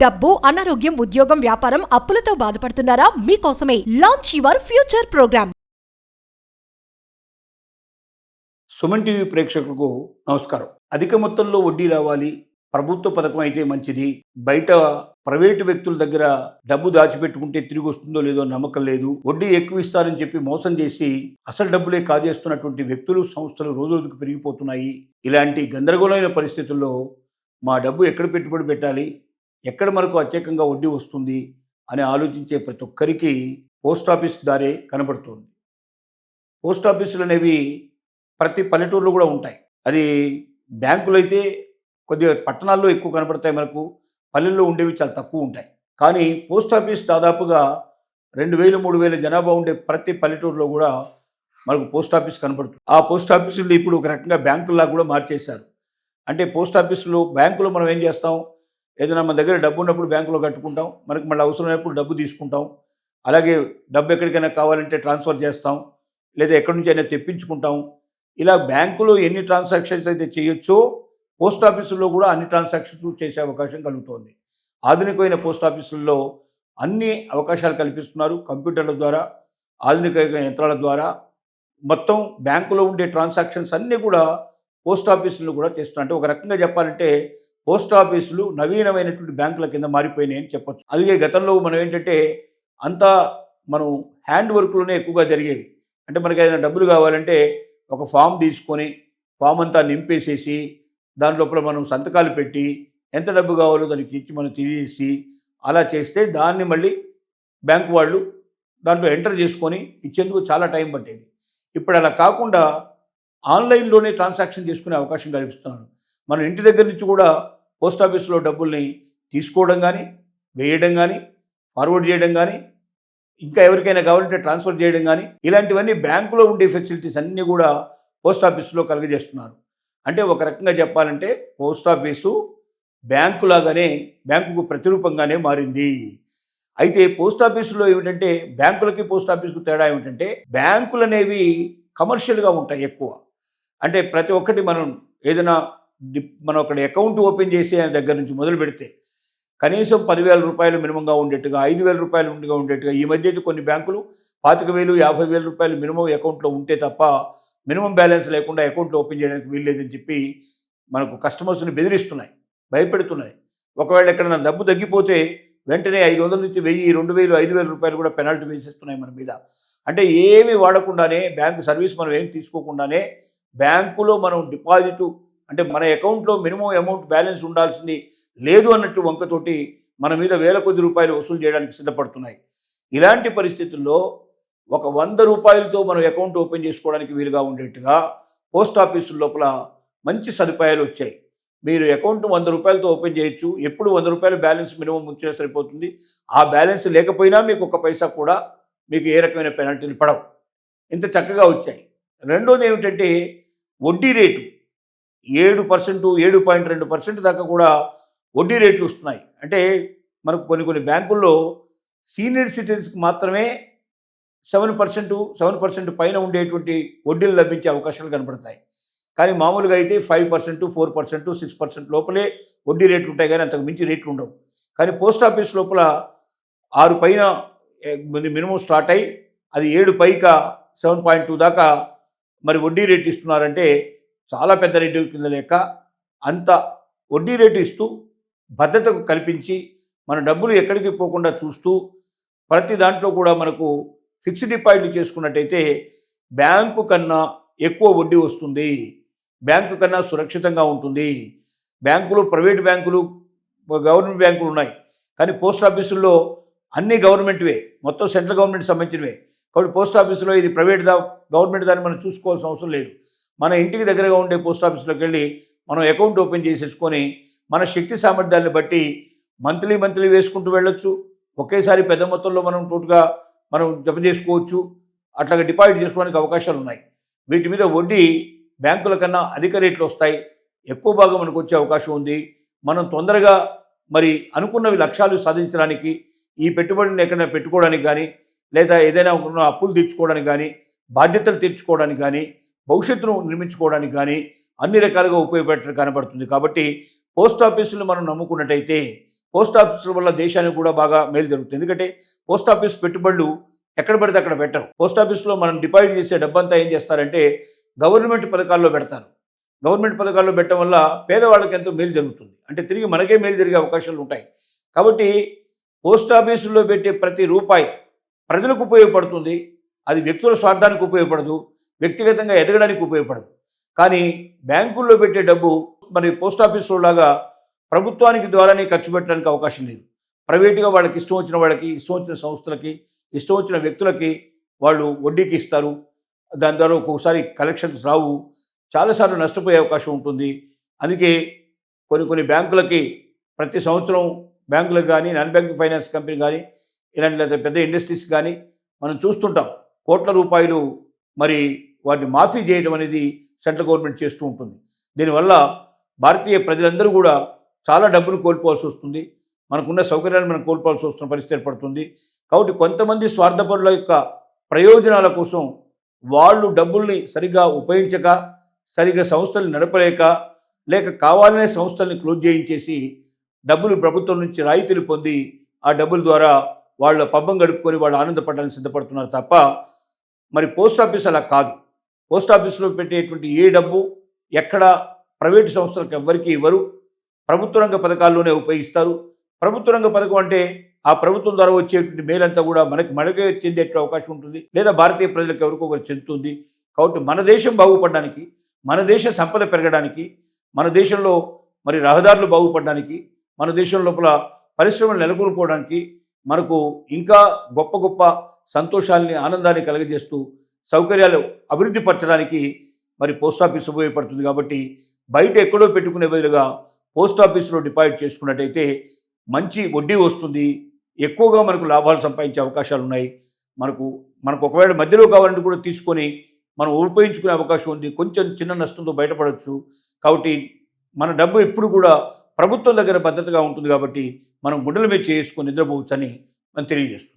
డబ్బు, అనారోగ్యం, ఉద్యోగం, వ్యాపారం, అప్పులతో బాధపడుతున్నారా? మీకోసమే launch your future program. Suman TV ప్రేక్షకులకు నమస్కారం. అధిక మొత్తంలో వడ్డీ రావాలి, ప్రభుత్వ పథకం అయితే మంచిది, బయట ప్రైవేటు వ్యక్తుల దగ్గర డబ్బు దాచిపెట్టుకుంటే తిరిగి వస్తుందో లేదో నమ్మకం లేదు, వడ్డీ ఎక్కువ ఇస్తారని చెప్పి మోసం చేసి అసలు డబ్బులే కాజేస్తున్నటువంటి వ్యక్తులు, సంస్థలు రోజుకు పెరిగిపోతున్నాయి. ఇలాంటి గందరగోళమైన పరిస్థితుల్లో మా డబ్బు ఎక్కడ పెట్టుబడి పెట్టాలి, ఎక్కడ మనకు అత్యధికంగా వడ్డీ వస్తుంది అని ఆలోచించే ప్రతి ఒక్కరికి పోస్ట్ ఆఫీస్ దారే కనబడుతుంది. పోస్ట్ ఆఫీసులు అనేవి ప్రతి పల్లెటూరులో కూడా ఉంటాయి. అది బ్యాంకులు అయితే కొద్దిగా పట్టణాల్లో ఎక్కువ కనబడతాయి, మనకు పల్లెల్లో ఉండేవి చాలా తక్కువ ఉంటాయి. కానీ పోస్ట్ ఆఫీస్ దాదాపుగా 2000, 3000 జనాభా ఉండే ప్రతి పల్లెటూరులో కూడా మనకు పోస్ట్ ఆఫీస్ కనబడుతుంది. ఆ పోస్ట్ ఆఫీసులు ఇప్పుడు ఒక రకంగా బ్యాంకుల్లా కూడా మార్చేశారు. అంటే పోస్ట్ ఆఫీసులో, బ్యాంకులో మనం ఏం చేస్తాం, ఏదైనా మన దగ్గర డబ్బు ఉన్నప్పుడు బ్యాంకులో కట్టుకుంటాం, మనకు మళ్ళీ అవసరమైనప్పుడు డబ్బు తీసుకుంటాం, అలాగే డబ్బు ఎక్కడికైనా కావాలంటే ట్రాన్స్ఫర్ చేస్తాం, లేదా ఎక్కడి నుంచి అయినా తెప్పించుకుంటాం. ఇలా బ్యాంకులో ఎన్ని ట్రాన్సాక్షన్స్ అయితే చేయొచ్చో పోస్ట్ ఆఫీసుల్లో కూడా అన్ని ట్రాన్సాక్షన్స్ చేసే అవకాశం కలుగుతోంది. ఆధునికమైన పోస్ట్ ఆఫీసుల్లో అన్ని అవకాశాలు కల్పిస్తున్నారు. కంప్యూటర్ల ద్వారా, ఆధునిక యంత్రాల ద్వారా మొత్తం బ్యాంకులో ఉండే ట్రాన్సాక్షన్స్ అన్నీ కూడా పోస్ట్ ఆఫీసులు కూడా చేస్తున్నారు. అంటే ఒక రకంగా చెప్పాలంటే పోస్ట్ ఆఫీసులు నవీనమైనటువంటి బ్యాంకుల కింద మారిపోయినాయి అని చెప్పొచ్చు. అలాగే గతంలో మనం ఏంటంటే అంతా మనం హ్యాండ్ వర్క్లోనే ఎక్కువగా జరిగేవి. అంటే మనకి ఏదైనా డబ్బులు కావాలంటే ఒక ఫామ్ తీసుకొని ఫామ్ అంతా నింపేసేసి దాని లోపల మనం సంతకాలు పెట్టి ఎంత డబ్బు కావాలో దానికి ఇచ్చి మనం తీసేసి అలా చేస్తే దాన్ని మళ్ళీ బ్యాంకు వాళ్ళు దాంట్లో ఎంటర్ చేసుకొని ఇచ్చేందుకు చాలా టైం పట్టేది. ఇప్పుడు అలా కాకుండా ఆన్లైన్లోనే ట్రాన్సాక్షన్ చేసుకునే అవకాశం కల్పిస్తున్నారు. మనం ఇంటి దగ్గర నుంచి కూడా పోస్ట్ ఆఫీస్లో డబ్బుల్ని తీసుకోవడం కానీ, వేయడం కానీ, ఫార్వర్డ్ చేయడం కానీ, ఇంకా ఎవరికైనా కావాలంటే ట్రాన్స్ఫర్ చేయడం కానీ, ఇలాంటివన్నీ బ్యాంకులో ఉండే ఫెసిలిటీస్ అన్నీ కూడా పోస్ట్ ఆఫీసులో కలుగజేస్తున్నారు. అంటే ఒక రకంగా చెప్పాలంటే పోస్ట్ ఆఫీసు బ్యాంకులాగానే, బ్యాంకుకు ప్రతిరూపంగానే మారింది. అయితే పోస్ట్ ఆఫీసులో ఏమిటంటే బ్యాంకులకి పోస్ట్ ఆఫీసుకు తేడా ఏమిటంటే బ్యాంకులు అనేవి కమర్షియల్గా ఉంటాయి ఎక్కువ. అంటే ప్రతి ఒక్కటి మనం ఏదైనా మనం అక్కడ అకౌంట్ ఓపెన్ చేసే దగ్గర నుంచి మొదలు పెడితే కనీసం 10,000 రూపాయలు మినిమంగా ఉండేట్టుగా, 5,000 రూపాయలు ఉండేట్టుగా, ఈ మధ్య కొన్ని బ్యాంకులు 25,000, 50,000 రూపాయలు మినిమం అకౌంట్లో ఉంటే తప్ప మినిమం బ్యాలెన్స్ లేకుండా అకౌంట్ ఓపెన్ చేయడానికి వీల్లేదని చెప్పి మనకు కస్టమర్స్ని బెదిరిస్తున్నాయి, భయపెడుతున్నాయి. ఒకవేళ ఎక్కడైనా డబ్బు తగ్గిపోతే వెంటనే 500 నుంచి 1000, 2,000, 5,000 రూపాయలు కూడా పెనాల్టీ వేసేస్తున్నాయి మన మీద. అంటే ఏమీ వాడకుండానే, బ్యాంకు సర్వీస్ మనం ఏం తీసుకోకుండానే బ్యాంకులో మనం డిపాజిట్, అంటే మన అకౌంట్లో మినిమం అమౌంట్ బ్యాలెన్స్ ఉండాల్సింది లేదు అన్నట్టు వంకతోటి మన మీద వేల కొద్ది రూపాయలు వసూలు చేయడానికి సిద్ధపడుతున్నాయి. ఇలాంటి పరిస్థితుల్లో ఒక 100 రూపాయలతో మనం అకౌంట్ ఓపెన్ చేసుకోవడానికి వీలుగా ఉండేట్టుగా పోస్ట్ ఆఫీసుల లోపల మంచి సదుపాయాలు వచ్చాయి. మీరు అకౌంట్ 100 రూపాయలతో ఓపెన్ చేయొచ్చు. ఎప్పుడు 100 రూపాయల బ్యాలెన్స్ మినిమం ఉంచినా సరిపోతుంది. ఆ బ్యాలెన్స్ లేకపోయినా మీకు ఒక్క పైసా కూడా మీకు ఏ రకమైన పెనాల్టీలు పడవు. ఇంత చక్కగా వచ్చాయి. రెండోది ఏమిటంటే వడ్డీ రేటు 7%, 7.2% దాకా కూడా వడ్డీ రేట్లు వస్తున్నాయి. అంటే మనకు కొన్ని బ్యాంకుల్లో సీనియర్ సిటిజన్స్కి మాత్రమే 7% పైన ఉండేటువంటి వడ్డీలు లభించే అవకాశాలు కనబడతాయి. కానీ మామూలుగా అయితే 5%, 4%, 6% లోపలే వడ్డీ రేట్లు ఉంటాయి, కానీ అంతకు మించి రేట్లు ఉండవు. కానీ పోస్ట్ ఆఫీస్ లోపల 6 పైన మినిమం స్టార్ట్ అయ్యి అది 7 పైగా 7.2 దాకా మరి వడ్డీ రేటు ఇస్తున్నారంటే చాలా పెద్ద రేటు కింద లెక్క. అంత వడ్డీ రేటు ఇస్తూ భద్రతకు కల్పించి మన డబ్బులు ఎక్కడికి పోకుండా చూస్తూ ప్రతి దాంట్లో కూడా మనకు ఫిక్స్డ్ డిపాజిట్లు చేసుకున్నట్టయితే బ్యాంకు కన్నా ఎక్కువ వడ్డీ వస్తుంది, బ్యాంకు కన్నా సురక్షితంగా ఉంటుంది. బ్యాంకులు, ప్రైవేట్ బ్యాంకులు, గవర్నమెంట్ బ్యాంకులు ఉన్నాయి, కానీ పోస్ట్ ఆఫీసుల్లో అన్ని గవర్నమెంట్వే, మొత్తం సెంట్రల్ గవర్నమెంట్ సంబంధించినవే. కాబట్టి పోస్ట్ ఆఫీసులో ఇది గవర్నమెంట్ దాన్ని మనం చూసుకోవాల్సిన అవసరం లేదు. మన ఇంటికి దగ్గరగా ఉండే పోస్ట్ ఆఫీసులోకి వెళ్ళి మనం అకౌంట్ ఓపెన్ చేసేసుకొని మన శక్తి సామర్థ్యాన్ని బట్టి మంత్లీ వేసుకుంటూ వెళ్ళొచ్చు. ఒకేసారి పెద్ద మొత్తంలో మనం టోటుగా మనం జమ చేసుకోవచ్చు. అట్లాగా డిపాజిట్ చేసుకోవడానికి అవకాశాలు ఉన్నాయి. వీటి మీద వడ్డీ బ్యాంకుల కన్నా అధిక రేట్లు వస్తాయి, ఎక్కువ భాగం మనకు వచ్చే అవకాశం ఉంది. మనం తొందరగా మరి అనుకున్నవి లక్ష్యాలు సాధించడానికి, ఈ పెట్టుబడిని ఎక్కడైనా పెట్టుకోవడానికి కానీ, లేదా ఏదైనా అప్పులు తీర్చుకోవడానికి కానీ, బాధ్యతలు తీర్చుకోవడానికి కానీ, భవిష్యత్తును నిర్మించుకోవడానికి కానీ అన్ని రకాలుగా ఉపయోగపడటం కనబడుతుంది. కాబట్టి పోస్ట్ ఆఫీసులు మనం నమ్ముకున్నట్టయితే పోస్ట్ ఆఫీసుల వల్ల దేశానికి కూడా బాగా మేలు జరుగుతుంది. ఎందుకంటే పోస్ట్ ఆఫీస్ పెట్టుబడులు ఎక్కడ పడితే అక్కడ పెట్టరు. పోస్ట్ ఆఫీస్లో మనం డిపాజిట్ చేసే డబ్బంతా ఏం చేస్తారంటే గవర్నమెంట్ పథకాల్లో పెడతారు. గవర్నమెంట్ పథకాల్లో పెట్టడం వల్ల పేదవాళ్ళకి ఎంతో మేలు జరుగుతుంది. అంటే తిరిగి మనకే మేలు జరిగే అవకాశాలు ఉంటాయి. కాబట్టి పోస్ట్ ఆఫీసుల్లో పెట్టే ప్రతి రూపాయి ప్రజలకు ఉపయోగపడుతుంది. అది వ్యక్తుల స్వార్థానికి ఉపయోగపడదు, వ్యక్తిగతంగా ఎదగడానికి ఉపయోగపడదు. కానీ బ్యాంకుల్లో పెట్టే డబ్బు మరి పోస్ట్ ఆఫీసులో లాగా ప్రభుత్వానికి ద్వారానే ఖర్చు పెట్టడానికి అవకాశం లేదు. ప్రైవేటుగా వాళ్ళకి ఇష్టం వచ్చిన వాళ్ళకి, ఇష్టం వచ్చిన సంస్థలకి, ఇష్టం వచ్చిన వ్యక్తులకి వాళ్ళు వడ్డీకి ఇస్తారు. దాని ద్వారా ఒక్కొక్కసారి కలెక్షన్స్ రావు, చాలాసార్లు నష్టపోయే అవకాశం ఉంటుంది. అందుకే కొన్ని బ్యాంకులకి ప్రతి సంవత్సరం బ్యాంకులకు కానీ, నాన్ బ్యాంకింగ్ ఫైనాన్స్ కంపెనీ కానీ, ఇలాంటి లేదా పెద్ద ఇండస్ట్రీస్ కానీ మనం చూస్తుంటాం. కోట్ల రూపాయలు మరి వాటిని మాఫీ చేయడం అనేది సెంట్రల్ గవర్నమెంట్ చేస్తూ ఉంటుంది. దీనివల్ల భారతీయ ప్రజలందరూ కూడా చాలా డబ్బును కోల్పోవాల్సి వస్తుంది. మనకున్న సౌకర్యాలను మనం కోల్పోవాల్సి వస్తున్న పరిస్థితి ఏర్పడుతుంది. కాబట్టి కొంతమంది స్వార్థపరుల యొక్క ప్రయోజనాల కోసం వాళ్ళు డబ్బుల్ని సరిగ్గా ఉపయోగించక, సరిగ్గా సంస్థలు నడపలేక, లేక కావాలనే సంస్థల్ని క్లోజ్ చేయించేసి డబ్బులు ప్రభుత్వం నుంచి రాయితీలు పొంది ఆ డబ్బుల ద్వారా వాళ్ళ పబ్బం గడుపుకొని వాళ్ళు ఆనందపడడానికి సిద్ధపడుతున్నారు తప్ప మరి పోస్ట్ ఆఫీస్ అలా కాదు. పోస్ట్ ఆఫీసులో పెట్టేటువంటి ఏ డబ్బు ఎక్కడ ప్రైవేటు సంస్థలకు ఎవ్వరికీ ఇవ్వరు. ప్రభుత్వ రంగ పథకాల్లోనే ఉపయోగిస్తారు. ప్రభుత్వ రంగ పథకం అంటే ఆ ప్రభుత్వం ద్వారా వచ్చేటువంటి మేలంతా కూడా మనకే చెందే అవకాశం ఉంటుంది, లేదా భారతీయ ప్రజలకు ఎవరికొకరు చెందుతుంది. కాబట్టి మన దేశం బాగుపడడానికి, మన దేశ సంపద పెరగడానికి, మన దేశంలో మరి రహదారులు బాగుపడడానికి, మన దేశం లోపల పరిశ్రమలు నెలకొల్పుకోవడానికి, మనకు ఇంకా గొప్ప గొప్ప సంతోషాలని, ఆనందాన్ని కలుగజేస్తూ సౌకర్యాలు అభివృద్ధి పరచడానికి మరి పోస్ట్ ఆఫీస్ ఉపయోగపడుతుంది. కాబట్టి బయట ఎక్కడో పెట్టుకునే బదులుగా పోస్ట్ ఆఫీసులో డిపాజిట్ చేసుకున్నట్టయితే మంచి వడ్డీ వస్తుంది, ఎక్కువగా మనకు లాభాలు సంపాదించే అవకాశాలు ఉన్నాయి. మనకు ఒకవేళ మధ్యలో కావాలంటే కూడా తీసుకొని మనం ఉపయోగించుకునే అవకాశం ఉంది. కొంచెం చిన్న నష్టంతో బయటపడవచ్చు. కాబట్టి మన డబ్బు ఎప్పుడు కూడా ప్రభుత్వం దగ్గర భద్రతగా ఉంటుంది. కాబట్టి మనం గుండెల మీద చేసుకొని నిద్రపోవచ్చని మనం తెలియజేస్తున్నాం.